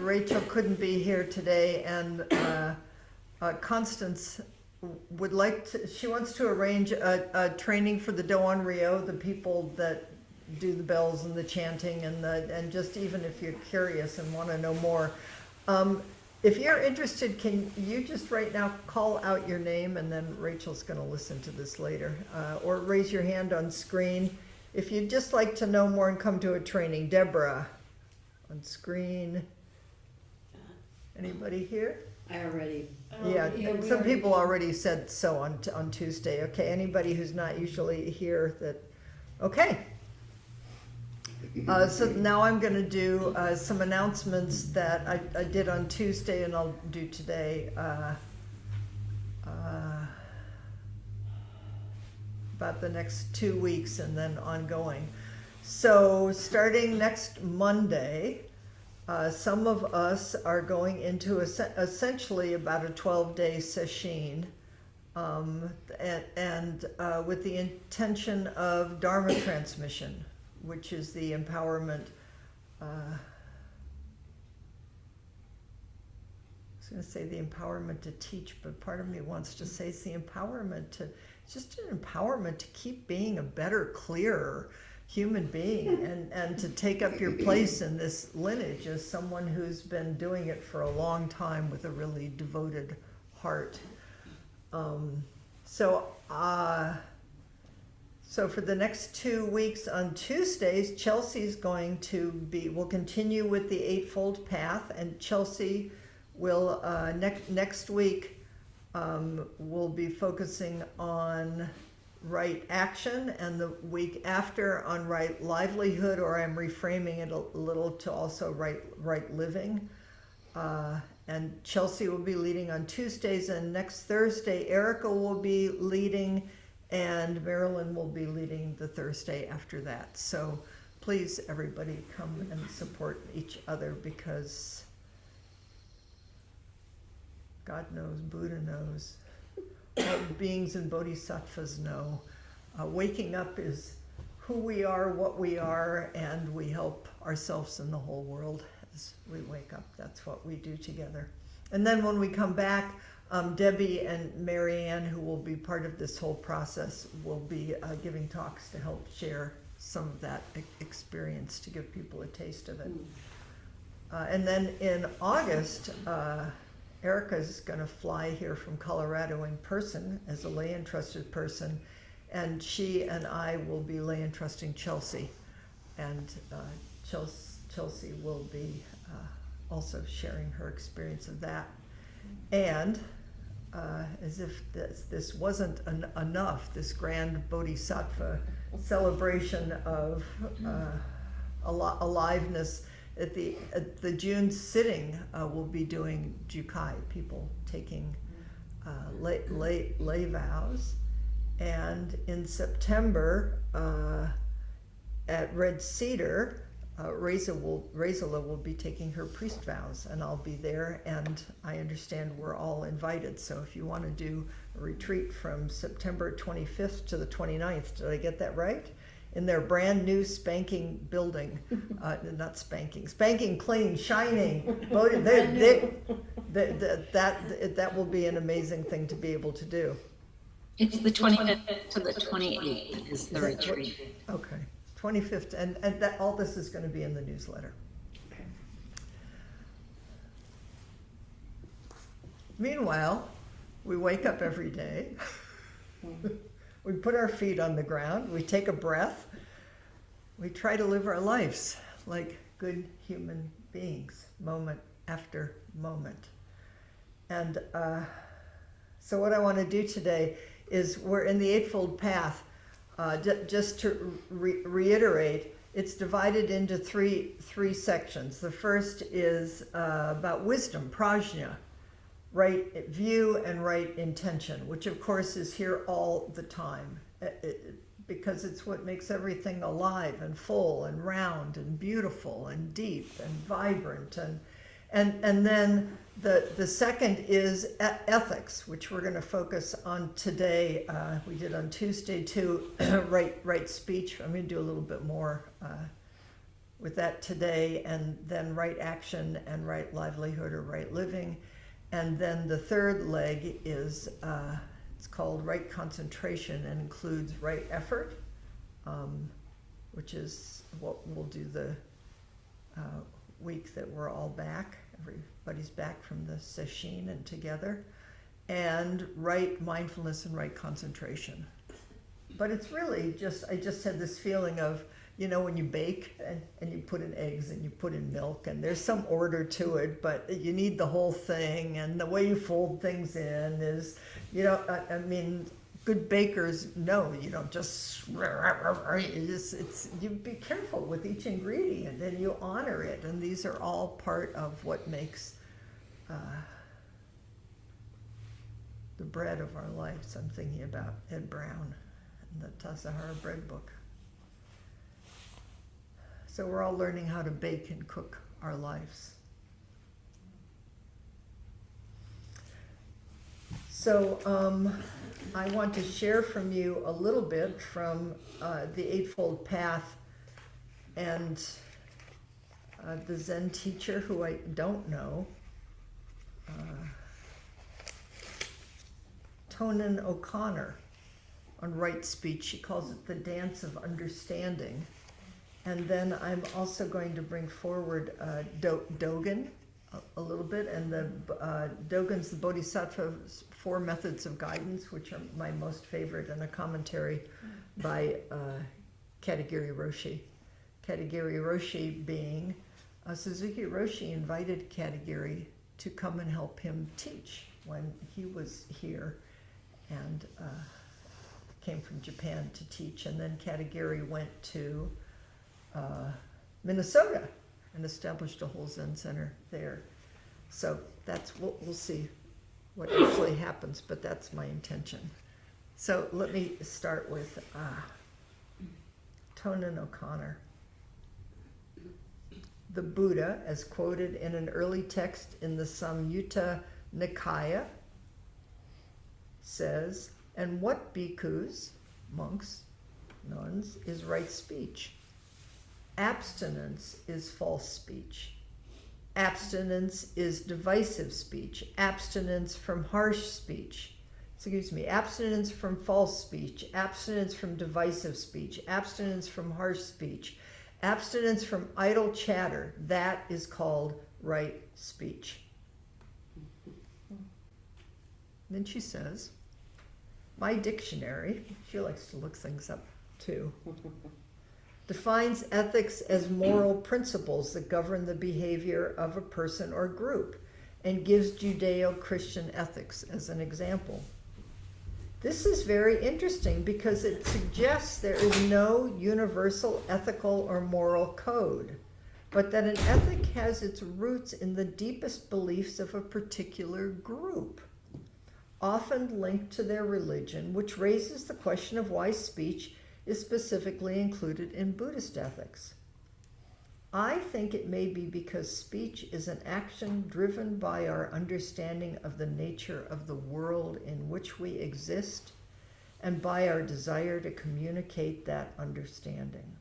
Rachel couldn't be here today, and Constance would like to, she wants to arrange a training for the Doan Rio, the people that do the bells and the chanting and just even if you're curious and want to know more. If you're interested, can you just right now call out your name, and then Rachel's going to listen to this later, or raise your hand on screen. If you'd just like to know more and come to a training, Deborah on screen. Anybody here? I already. Yeah, some people already said so on Tuesday. Okay, anybody who's not usually here that, okay. So now I'm going to do some announcements that I did on Tuesday and I'll do today. About the next 2 weeks and then ongoing. So starting next Monday, some of us are going into essentially about a 12-day session, and with the intention of Dharma transmission, which is the empowerment. I was going to say the empowerment to teach, but part of me wants to say it's the empowerment to, it's just an empowerment to keep being a better, clearer human being, and to take up your place in this lineage as someone who's been doing it for a long time with a really devoted heart. So for the next 2 weeks on Tuesdays, Chelsea's going to be, we'll continue with the Eightfold Path, and Chelsea will, next week, we'll be focusing on right action, and the week after on right livelihood, or I'm reframing it a little to also right living. And Chelsea will be leading on Tuesdays, and next Thursday Erica will be leading, and Marilyn will be leading the Thursday after that. So please, everybody, come and support each other, because God knows, Buddha knows, all beings and bodhisattvas know. Waking up is who we are, what we are, and we help ourselves and the whole world as we wake up. That's what we do together. And then when we come back, Debbie and Marianne, who will be part of this whole process, will be giving talks to help share some of that experience, to give people a taste of it. And then in August, Erica's going to fly here from Colorado in person as a lay entrusted person, and she and I will be lay entrusting Chelsea, and Chelsea will be also sharing her experience of that. And as if this wasn't enough, this grand bodhisattva celebration of aliveness, at the June sitting, we'll be doing Jukai, people taking lay vows. And in September, at Red Cedar, Razala will be taking her priest vows, and I'll be there, and I understand we're all invited. So if you want to do a retreat from September 25th to the 29th, did I get that right? In their brand new spanking building, not spanking clean, shining. That will be an amazing thing to be able to do. It's the 25th to the 28th is the retreat. Okay, 25th, and that all this is going to be in the newsletter. Okay. Meanwhile, we wake up every day. We put our feet on the ground, we take a breath, we try to live our lives like good human beings, moment after moment. And so what I want to do today is, we're in the Eightfold Path. Just to reiterate, it's divided into three sections. The first is about wisdom, prajna, right view and right intention, which of course is here all the time, because it's what makes everything alive and full and round and beautiful and deep and vibrant. And then the second is ethics, which we're going to focus on today. We did on Tuesday too, right speech. I'm going to do a little bit more with that today, and then right action and right livelihood or right living. And then the third leg is, it's called right concentration and includes right effort, which is what we'll do the week that we're all back. Everybody's back from the session and together. And right mindfulness and right concentration. But it's really just, I just had this feeling of, you know, when you bake and you put in eggs and you put in milk, and there's some order to it, but you need the whole thing, and the way you fold things in is, you know, I mean, good bakers know you don't just, you be careful with each ingredient and you honor it, and these are all part of what makes the bread of our lives. I'm thinking about Ed Brown and the Tasahara bread book. So we're all learning how to bake and cook our lives. So I want to share from you a little bit from the Eightfold Path and the Zen teacher who I don't know, Tonin O'Connor, on right speech. She calls it the dance of understanding. And then I'm also going to bring forward Dogen a little bit, and the Dogen's the Bodhisattva's Four Methods of Guidance, which are my most favorite, and a commentary by Katagiri Roshi. Katagiri Roshi being, Suzuki Roshi invited Katagiri to come and help him teach when he was here, and came from Japan to teach. And then Katagiri went to Minnesota and established a whole Zen center there. So that's, we'll see what actually happens, but that's my intention. So let me start with Tonin O'Connor. The Buddha, as quoted in an early text in the Samyutta Nikaya, says, "And what bhikkhus, monks, nuns, is right speech? Abstinence is false speech. Abstinence is divisive speech. Abstinence from harsh speech. Abstinence from false speech. Abstinence from divisive speech. Abstinence from harsh speech. Abstinence from idle chatter. That is called right speech." Then she says, my dictionary, she likes to look things up too, defines ethics as moral principles that govern the behavior of a person or group, and gives Judeo-Christian ethics as an example. This is very interesting because it suggests there is no universal ethical or moral code, but that an ethic has its roots in the deepest beliefs of a particular group, often linked to their religion, which raises the question of why speech is specifically included in Buddhist ethics. I think it may be because speech is an action driven by our understanding of the nature of the world in which we exist, and by our desire to communicate that understanding.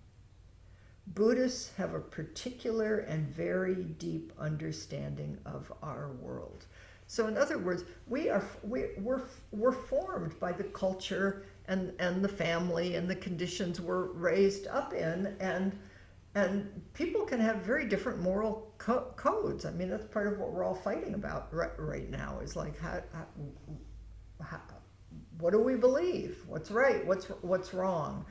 Buddhists have a particular and very deep understanding of our world. So in other words, we're formed by the culture and the family and the conditions we're raised up in, and people can have very different moral codes. I mean, that's part of what we're all fighting about right now, is like, how, what do we believe? What's right? What's wrong?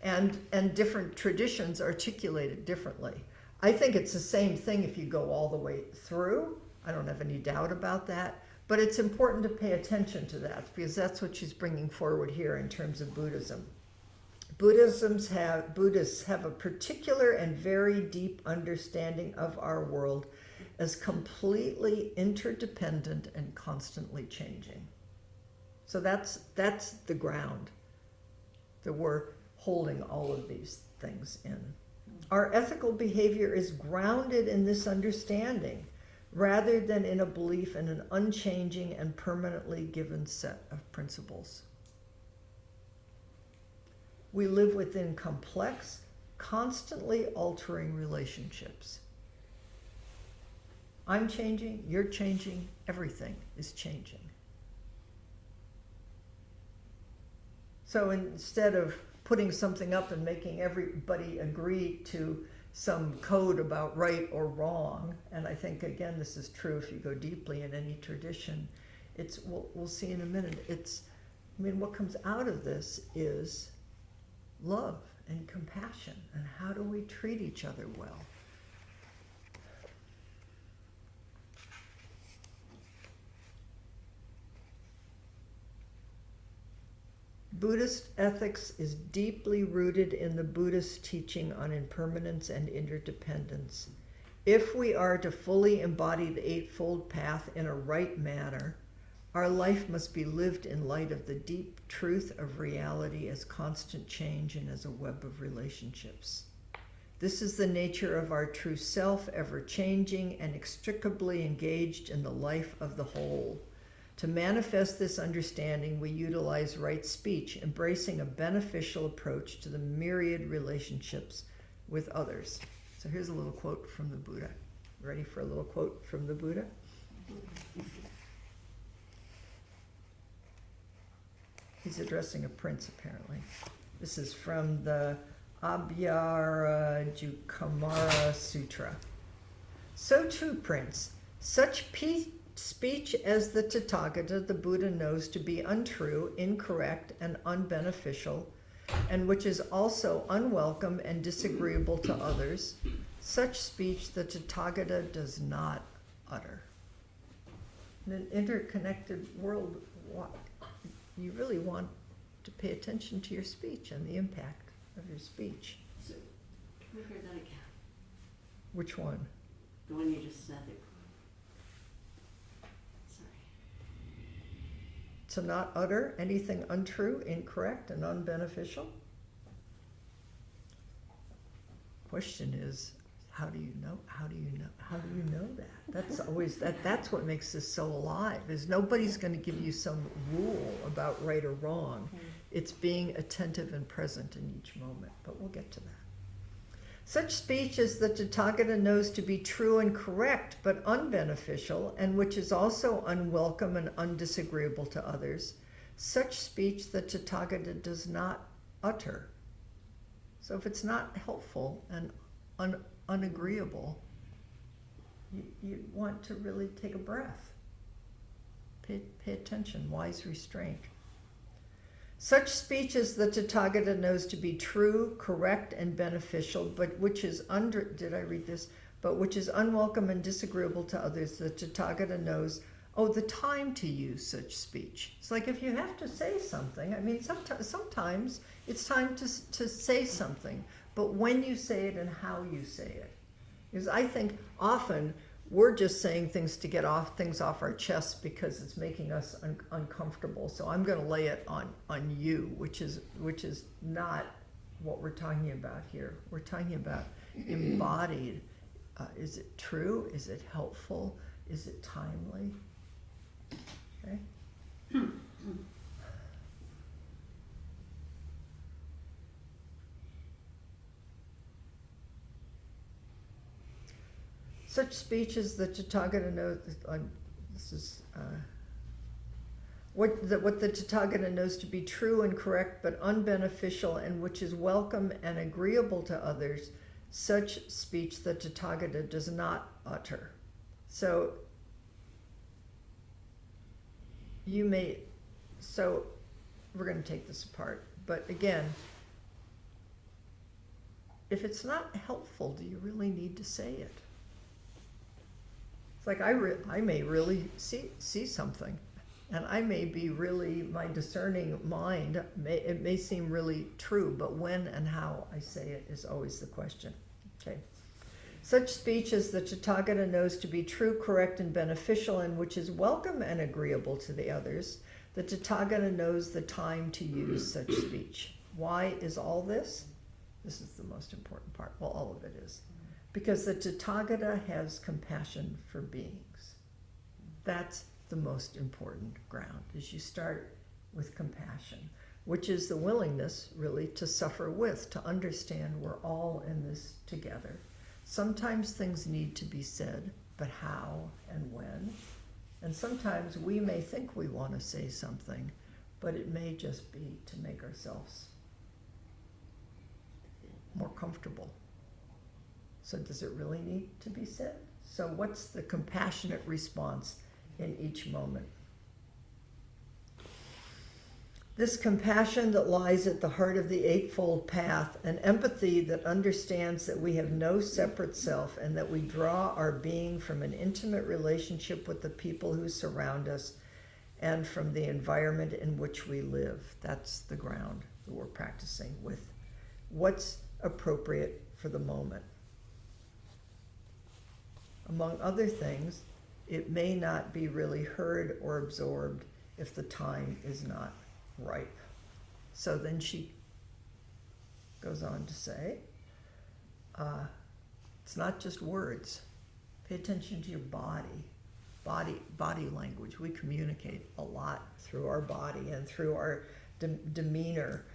And different traditions articulate it differently. I think it's the same thing if you go all the way through. I don't have any doubt about that. But it's important to pay attention to that, because that's what she's bringing forward here in terms of Buddhism. Buddhists have a particular and very deep understanding of our world as completely interdependent and constantly changing. So that's the ground that we're holding all of these things in. Our ethical behavior is grounded in this understanding, rather than in a belief in an unchanging and permanently given set of principles. We live within complex, constantly altering relationships. I'm changing, you're changing, everything is changing. So instead of putting something up and making everybody agree to some code about right or wrong, and I think, again, this is true if you go deeply in any tradition, we'll see in a minute, what comes out of this is love and compassion, and how do we treat each other well? Buddhist ethics is deeply rooted in the Buddhist teaching on impermanence and interdependence. If we are to fully embody the Eightfold Path in a right manner, our life must be lived in light of the deep truth of reality as constant change and as a web of relationships. This is the nature of our true self, ever changing and inextricably engaged in the life of the whole. To manifest this understanding, we utilize right speech, embracing a beneficial approach to the myriad relationships with others. So here's a little quote from the Buddha. Ready for a little quote from the Buddha? He's addressing a prince, apparently. This is from the Abhyajukamara Sutra. So too, Prince, such speech as the Tathagata, the Buddha, knows to be untrue, incorrect, and unbeneficial, and which is also unwelcome and disagreeable to others, such speech the Tathagata does not utter. In an interconnected world, you really want to pay attention to your speech and the impact of your speech. So, can we hear that again? Which one? The one you just said. Sorry. To not utter anything untrue, incorrect, and unbeneficial? Question is, how do you know? How do you know? How do you know that? That's always that's what makes this so alive. Is nobody's going to give you some rule about right or wrong. It's being attentive and present in each moment. But we'll get to that. Such speech as the Tathagata knows to be true and correct, but unbeneficial, and which is also unwelcome and undisagreeable to others, such speech the Tathagata does not utter. So if it's not helpful and unagreeable, you want to really take a breath. Pay attention, wise restraint. Such speech as the Tathagata knows to be true, correct, and beneficial, but which is but which is unwelcome and disagreeable to others, the Tathagata knows, the time to use such speech. It's like if you have to say something, sometimes it's time to say something, but when you say it and how you say it. Because I think often we're just saying things to get things off our chests because it's making us uncomfortable. So I'm going to lay it on you, which is not what we're talking about here. We're talking about embodied. Is it true? Is it helpful? Is it timely? Okay. Such speech as the Tathagata knows, what the Tathagata knows to be true and correct, but unbeneficial, and which is welcome and agreeable to others, such speech the Tathagata does not utter. So we're going to take this apart, but again, if it's not helpful, do you really need to say it? It's like I may really see something, and I may be really, my discerning mind, it may seem really true, but when and how I say it is always the question. Okay. Such speech as the Tathagata knows to be true, correct, and beneficial, and which is welcome and agreeable to the others, the Tathagata knows the time to use such speech. Why is all this? This is the most important part. Well, all of it is. Because the Tathagata has compassion for beings. That's the most important ground, is you start with compassion. which is the willingness really to suffer with, to understand we're all in this together. Sometimes things need to be said, but how and when? And sometimes we may think we want to say something, but it may just be to make ourselves more comfortable. So does it really need to be said? So what's the compassionate response in each moment? This compassion that lies at the heart of the Eightfold Path, an empathy that understands that we have no separate self and that we draw our being from an intimate relationship with the people who surround us and from the environment in which we live. That's the ground that we're practicing with. What's appropriate for the moment? Among other things, it may not be really heard or absorbed if the time is not ripe. So then she goes on to say, it's not just words. Pay attention to your body language. We communicate a lot through our body and through our demeanor,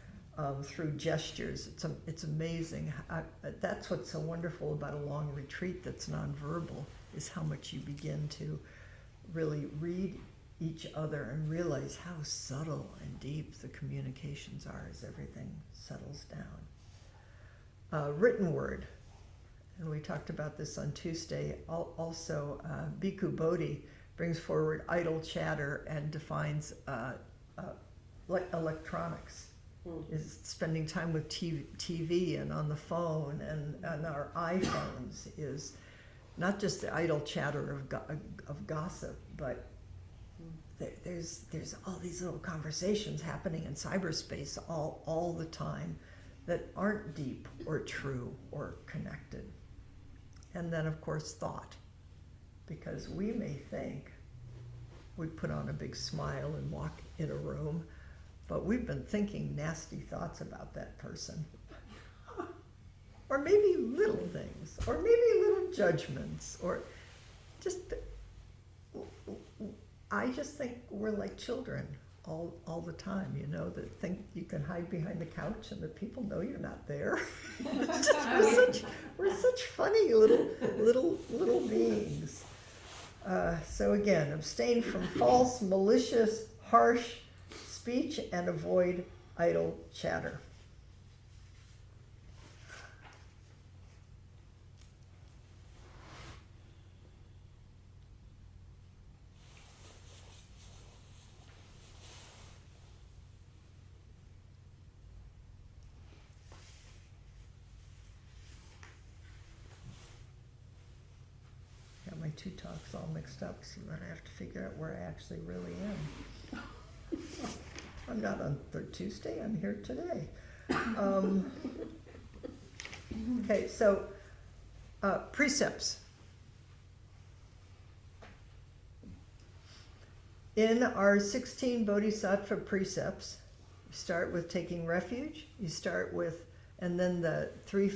through gestures. It's amazing. That's what's so wonderful about a long retreat that's nonverbal, is how much you begin to really read each other and realize how subtle and deep the communications are as everything settles down. Written word, and we talked about this on Tuesday. Also, Bhikkhu Bodhi brings forward idle chatter and defines electronics. Is spending time with TV and on the phone and our iPhones is not just the idle chatter of gossip, but there's all these little conversations happening in cyberspace all the time that aren't deep or true or connected. And then, of course, thought, because we may think we put on a big smile and walk in a room, but we've been thinking nasty thoughts about that person. Or maybe little things, or maybe little judgments, or just, I just think we're like children all the time, you know, that think you can hide behind the couch and that people know you're not there. we're such funny little beings. So again, abstain from false, malicious, harsh speech and avoid idle chatter. Got my two talks all mixed up, so then I have to figure out where I actually really am. I'm not on Third Tuesday, I'm here today. Okay, so precepts. In our 16 Bodhisattva precepts, you start with taking refuge, you start with, and then the three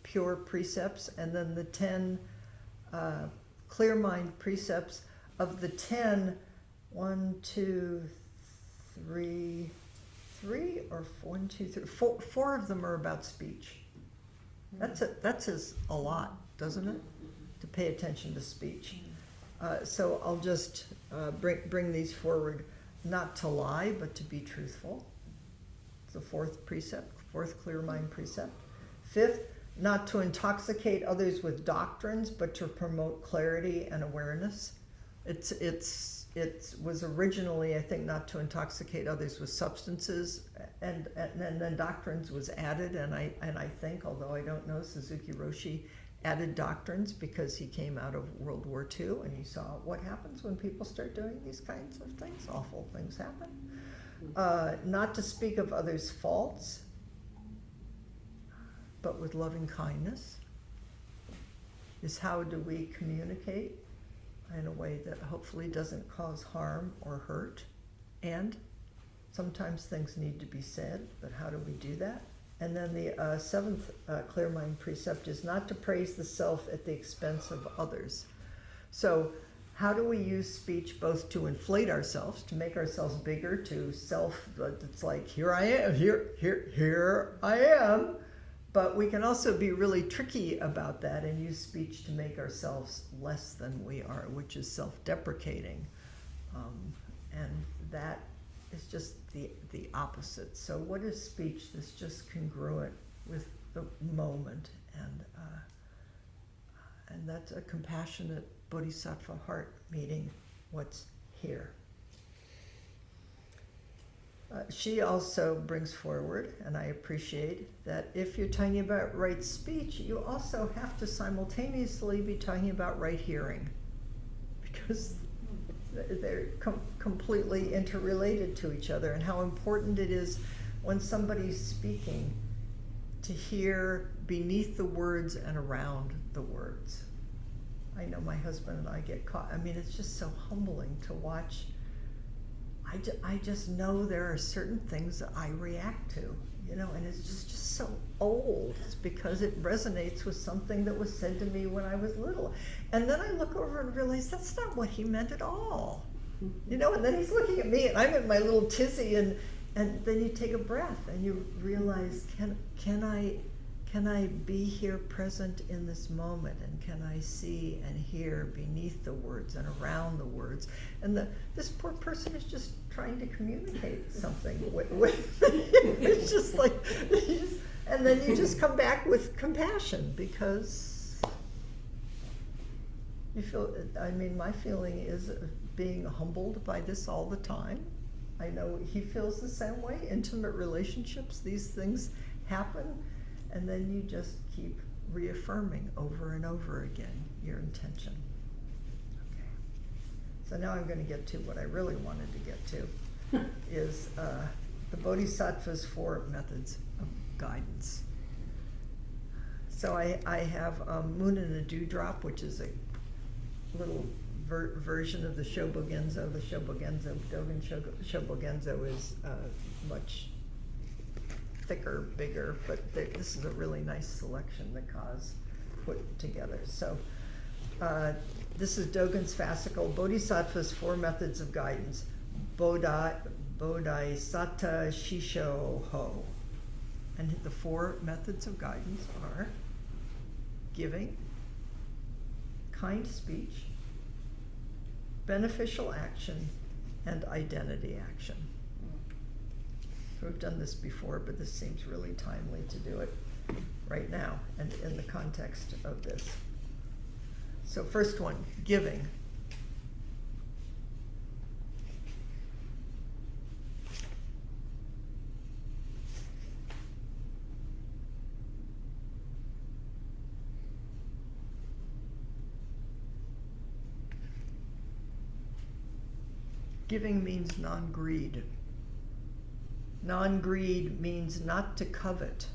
pure precepts, and then the 10 clear mind precepts. Of the 10, 1, 2, 3, or 1, 2, 3, 4 of them are about speech. That says a lot, doesn't it? To pay attention to speech. So I'll just bring these forward. Not to lie, but to be truthful. It's the 4th precept, 4th clear mind precept. 5th, not to intoxicate others with doctrines, but to promote clarity and awareness. It was originally, I think, not to intoxicate others with substances, and then doctrines was added, and I think, although I don't know, Suzuki Roshi added doctrines because he came out of World War II and he saw what happens when people start doing these kinds of things. Awful things happen. Not to speak of others' faults, but with loving kindness. Is how do we communicate in a way that hopefully doesn't cause harm or hurt. And sometimes things need to be said, but how do we do that? And then the 7th clear mind precept is not to praise the self at the expense of others. So how do we use speech both to inflate ourselves, to make ourselves bigger, to it's like, here I am, here I am. But we can also be really tricky about that and use speech to make ourselves less than we are, which is self-deprecating. And that is just the opposite. So what is speech that's just congruent with the moment? And that's a compassionate bodhisattva heart meeting what's here. She also brings forward, and I appreciate, that if you're talking about right speech, you also have to simultaneously be talking about right hearing, because they're completely interrelated to each other, and how important it is when somebody's speaking to hear beneath the words and around the words. I know my husband and I get caught. I mean, it's just so humbling to watch. I just know there are certain things that I react to, and it's just so old. It's because it resonates with something that was said to me when I was little. And then I look over and realize that's not what he meant at all. And then he's looking at me and I'm in my little tizzy, and then you take a breath and you realize, can I be here present in this moment, and can I see and hear beneath the words and around the words? And this poor person is just trying to communicate something with it's just like, and then you just come back with compassion, because you feel, my feeling is being humbled by this all the time. I know he feels the same way. Intimate relationships, these things happen. And then you just keep reaffirming over and over again your intention. Okay. So now I'm going to get to what I really wanted to get to, is the Bodhisattva's 4 methods of guidance. So I have Moon in a Dewdrop, which is a little version of the Shobogenzo. The Shobogenzo, Dogen Shobogenzo is much thicker, bigger, but this is a really nice selection that Kaz put together. So this is Dogen's fascicle, Bodhisattva's 4 methods of guidance, Bodhisatta Shisho Ho. And the 4 methods of guidance are giving, kind speech, beneficial action, and identity action. So we've done this before, but this seems really timely to do it right now and in the context of this. So first one, giving. Giving means non-greed. Non-greed means not to covet.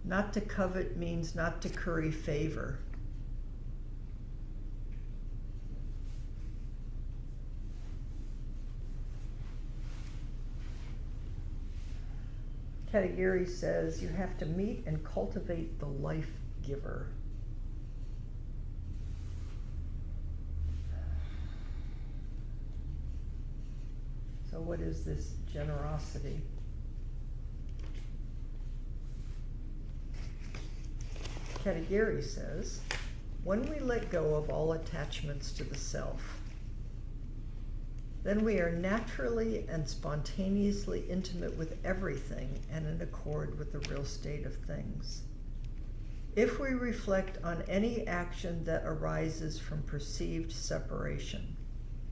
Not to covet means not to curry favor. Katagiri says you have to meet and cultivate the life giver. So what is this generosity? Katagiri says, when we let go of all attachments to the self, then we are naturally and spontaneously intimate with everything and in accord with the real state of things. If we reflect on any action that arises from perceived separation,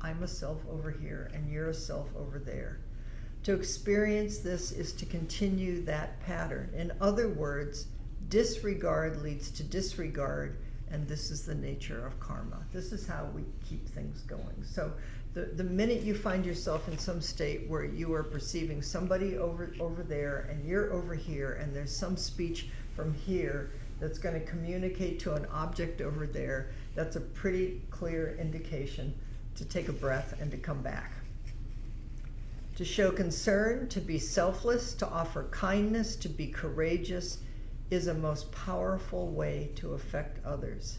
I'm a self over here and you're a self over there. To experience this is to continue that pattern. In other words, disregard leads to disregard, and this is the nature of karma. This is how we keep things going. So the minute you find yourself in some state where you are perceiving somebody over there and you're over here, and there's some speech from here that's going to communicate to an object over there, that's a pretty clear indication to take a breath and to come back. To show concern, to be selfless, to offer kindness, to be courageous is a most powerful way to affect others.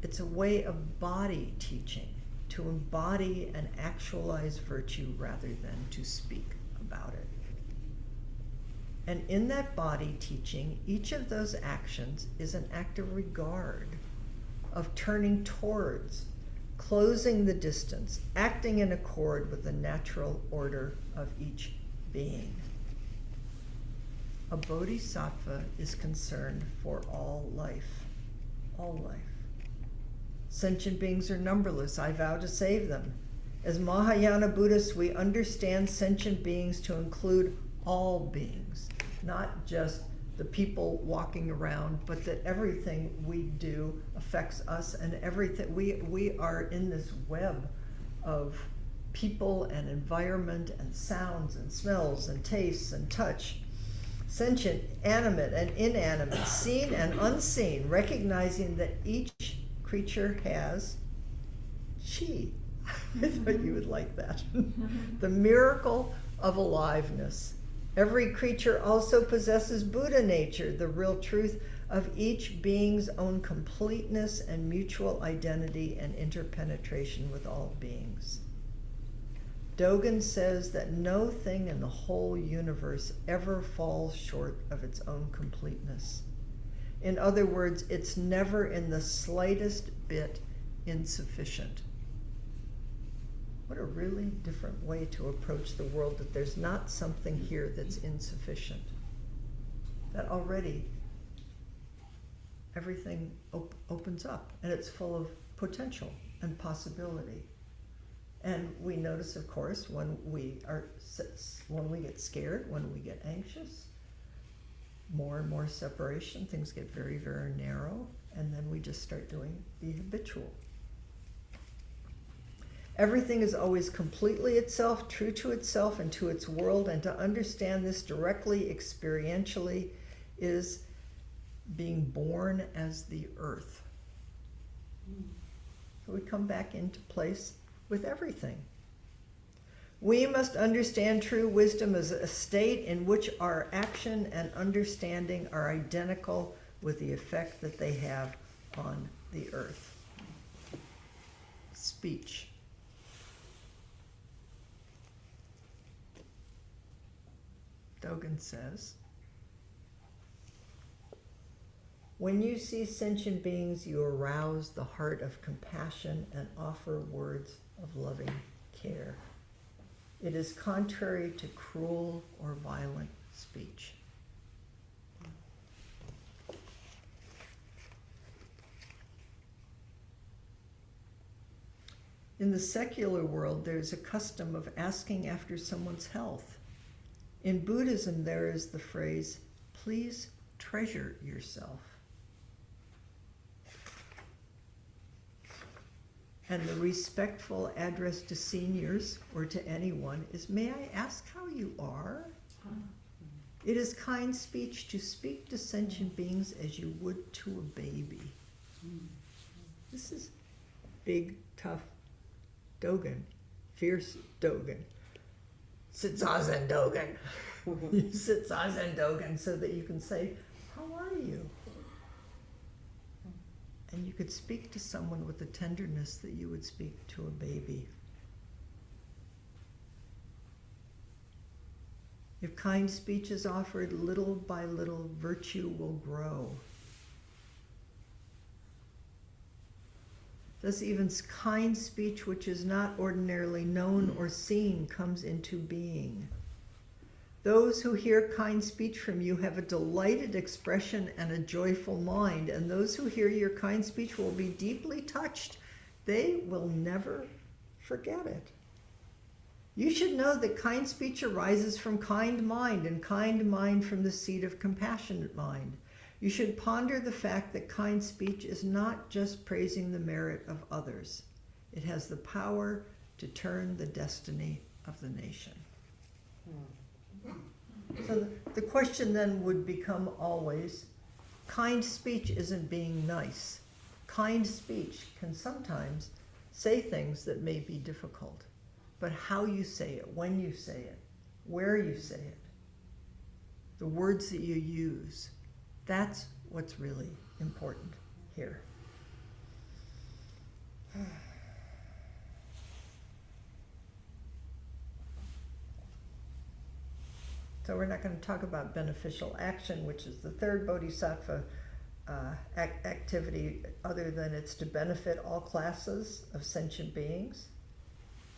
It's a way of body teaching. to embody and actualize virtue rather than to speak about it. And in that body teaching, each of those actions is an act of regard, of turning towards, closing the distance, acting in accord with the natural order of each being. A bodhisattva is concerned for all life, all life. Sentient beings are numberless. I vow to save them. As Mahayana Buddhists, we understand sentient beings to include all beings, not just the people walking around, but that everything we do affects us, and everything we are in this web of people and environment and sounds and smells and tastes and touch, sentient, animate and inanimate, seen and unseen, recognizing that each creature has chi. I thought you would like that. The miracle of aliveness. Every creature also possesses Buddha nature, the real truth of each being's own completeness and mutual identity and interpenetration with all beings. Dogen says that no thing in the whole universe ever falls short of its own completeness. In other words, it's never in the slightest bit insufficient. What a really different way to approach the world, that there's not something here that's insufficient. That already everything opens up, and it's full of potential and possibility. And we notice, of course, when we get scared, when we get anxious, more and more separation, things get very, very narrow, and then we just start doing the habitual. Everything is always completely itself, true to itself and to its world, and to understand this directly, experientially, is being born as the earth. So we come back into place with everything. We must understand true wisdom as a state in which our action and understanding are identical with the effect that they have on the earth. Speech. Dogen says, when you see sentient beings, you arouse the heart of compassion and offer words of loving care. It is contrary to cruel or violent speech. In the secular world, there's a custom of asking after someone's health. In Buddhism, there is the phrase, please treasure yourself. And the respectful address to seniors or to anyone is, may I ask how you are? It is kind speech to speak to sentient beings as you would to a baby. This is big, tough Dogen, fierce Dogen. Sit Zazen Dogen. You sit Zazen Dogen so that you can say, how are you? And you could speak to someone with the tenderness that you would speak to a baby. If kind speech is offered, little by little, virtue will grow. Thus even kind speech, which is not ordinarily known or seen, comes into being. Those who hear kind speech from you have a delighted expression and a joyful mind, and those who hear your kind speech will be deeply touched. They will never forget it. You should know that kind speech arises from kind mind, and kind mind from the seed of compassionate mind. You should ponder the fact that kind speech is not just praising the merit of others. It has the power to turn the destiny of the nation. So the question then would become always, kind speech isn't being nice. Kind speech can sometimes say things that may be difficult, but how you say it, when you say it, where you say it, the words that you use, that's what's really important here. So we're not going to talk about beneficial action, which is the third bodhisattva activity, other than it's to benefit all classes of sentient beings,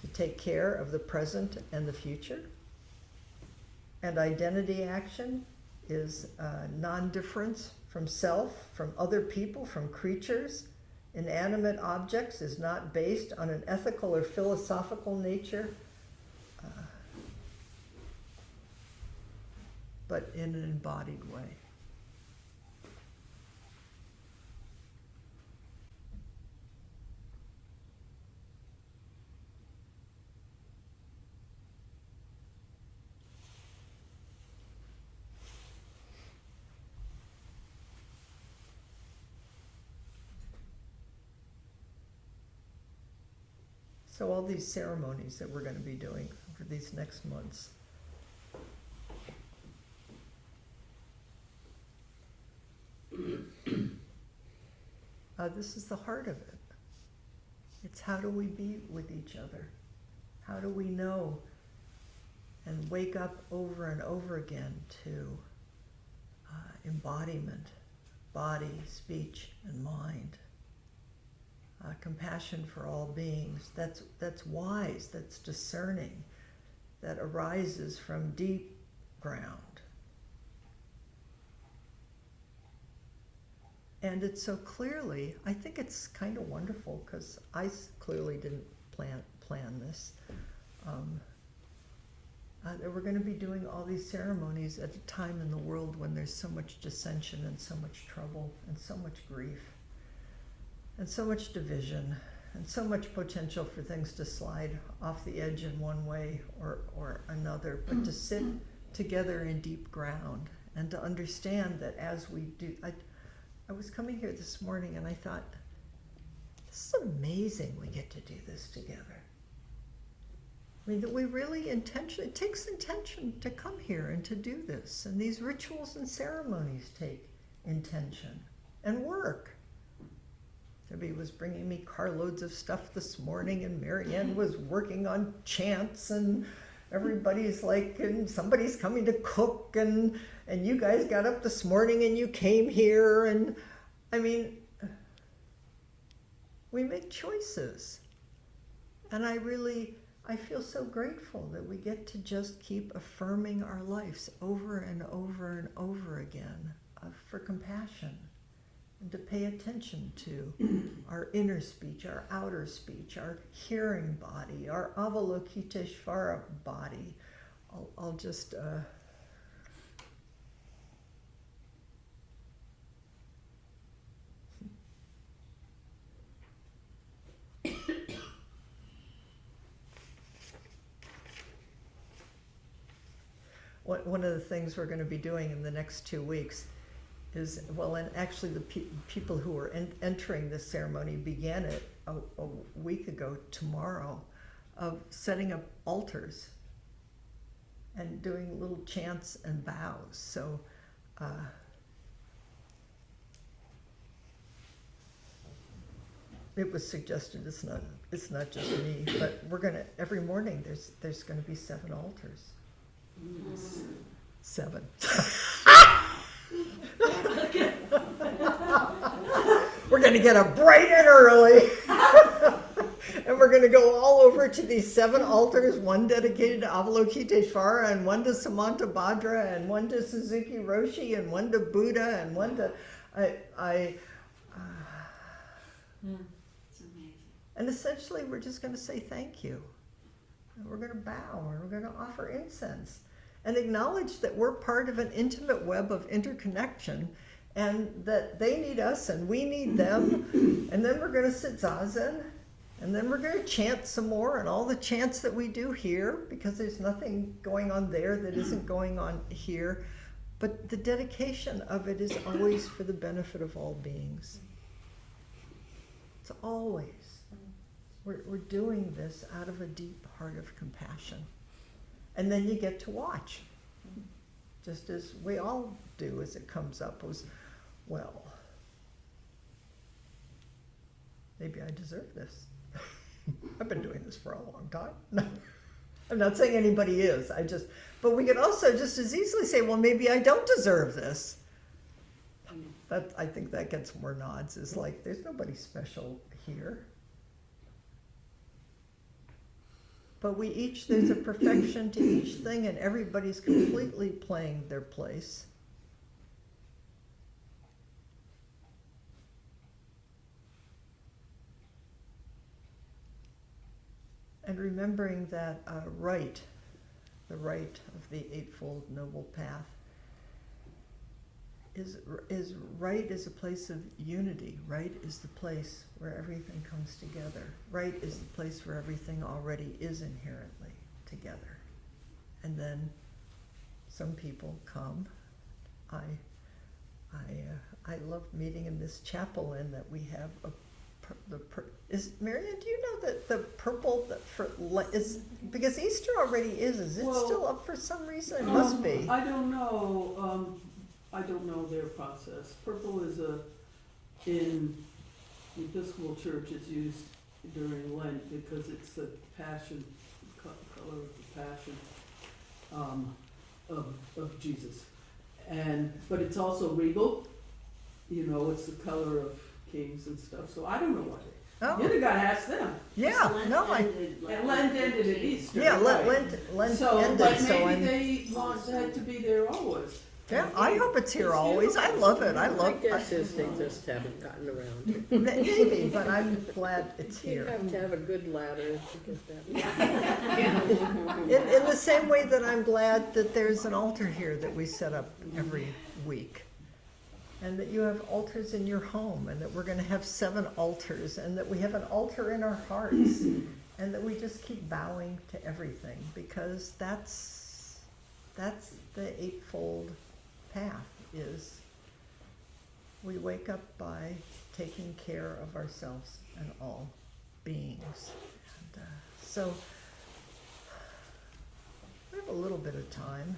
to take care of the present and the future. And identity action is non-difference from self, from other people, from creatures. Inanimate objects is not based on an ethical or philosophical nature, but in an embodied way. So all these ceremonies that we're going to be doing for these next months, this is the heart of it. It's how do we be with each other? How do we know and wake up over and over again to embodiment, body, speech, and mind. Compassion for all beings. That's wise, that's discerning, that arises from deep ground. And it's so clearly, I think it's kind of wonderful, because I clearly didn't plan this, that we're going to be doing all these ceremonies at a time in the world when there's so much dissension and so much trouble and so much grief and so much division and so much potential for things to slide off the edge in one way or another, but to sit together in deep ground and to understand that as we do, I was coming here this morning and I thought, this is amazing we get to do this together. I mean, that we really it takes intention to come here and to do this. And these rituals and ceremonies take intention and work. Debbie was bringing me carloads of stuff this morning, and Marianne was working on chants, and everybody's like, and somebody's coming to cook, and you guys got up this morning and you came here, and I mean, we make choices. And I feel so grateful that we get to just keep affirming our lives over and over and over again for compassion, and to pay attention to our inner speech, our outer speech, our hearing body, our Avalokiteshvara body. I'll just one of the things we're going to be doing in the next 2 weeks is, well, and actually the people who are entering this ceremony began it a week ago tomorrow, of setting up altars and doing little chants and vows. So it was suggested, it's not just me, but we're gonna, every morning there's gonna be 7 altars. 7. We're going to get up bright and early. And we're going to go all over to these 7 altars, one dedicated to Avalokiteshvara, and one to Samantabhadra, and one to Suzuki Roshi, and one to Buddha, and one to... It's amazing. And essentially we're just going to say thank you. And we're going to bow, and we're going to offer incense, and acknowledge that we're part of an intimate web of interconnection, and that they need us and we need them. And then we're going to sit zazen, and then we're going to chant some more, and all the chants that we do here, because there's nothing going on there that isn't going on here. But the dedication of it is always for the benefit of all beings. It's always. We're doing this out of a deep heart of compassion. And then you get to watch, just as we all do as it comes up, was, well, maybe I deserve this. I've been doing this for a long time. I'm not saying anybody is. But we could also just as easily say, well, maybe I don't deserve this. I think that gets more nods. Is like, there's nobody special here. But there's a perfection to each thing, and everybody's completely playing their place. And remembering that the right of the Eightfold Noble Path, is right is a place of unity. Right is the place where everything comes together. Right is the place where everything already is inherently together. And then some people come. I love meeting in this chapel, in that we have Marianne, do you know that the purple is because Easter already is it still up for some reason? It must be. I don't know. I don't know their process. Purple is in the Episcopal Church, it's used during Lent because it's the passion, color of the passion of Jesus. But it's also regal, it's the color of kings and stuff, so I don't know what you gotta ask them. Yeah, Lent ended at Easter. Yeah, right. Lent So, ended, but so maybe they want that to be there always. yeah, I hope it's here always. I love it. My guess is they just haven't gotten around to it. Maybe, but I'm glad it's You here. have to have a good ladder to get that. In the same way that I'm glad that there's an altar here that we set up every week. And that you have altars in your home, and that we're going to have 7 altars, and that we have an altar in our hearts, and that we just keep bowing to everything, because that's the Eightfold Path. Is we wake up by taking care of ourselves and all beings. And, so we have a little bit of time.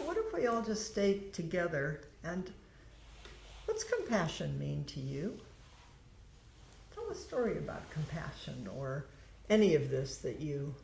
What if we all just stayed together? And what's compassion mean to you? Tell a story about compassion, or any of this that you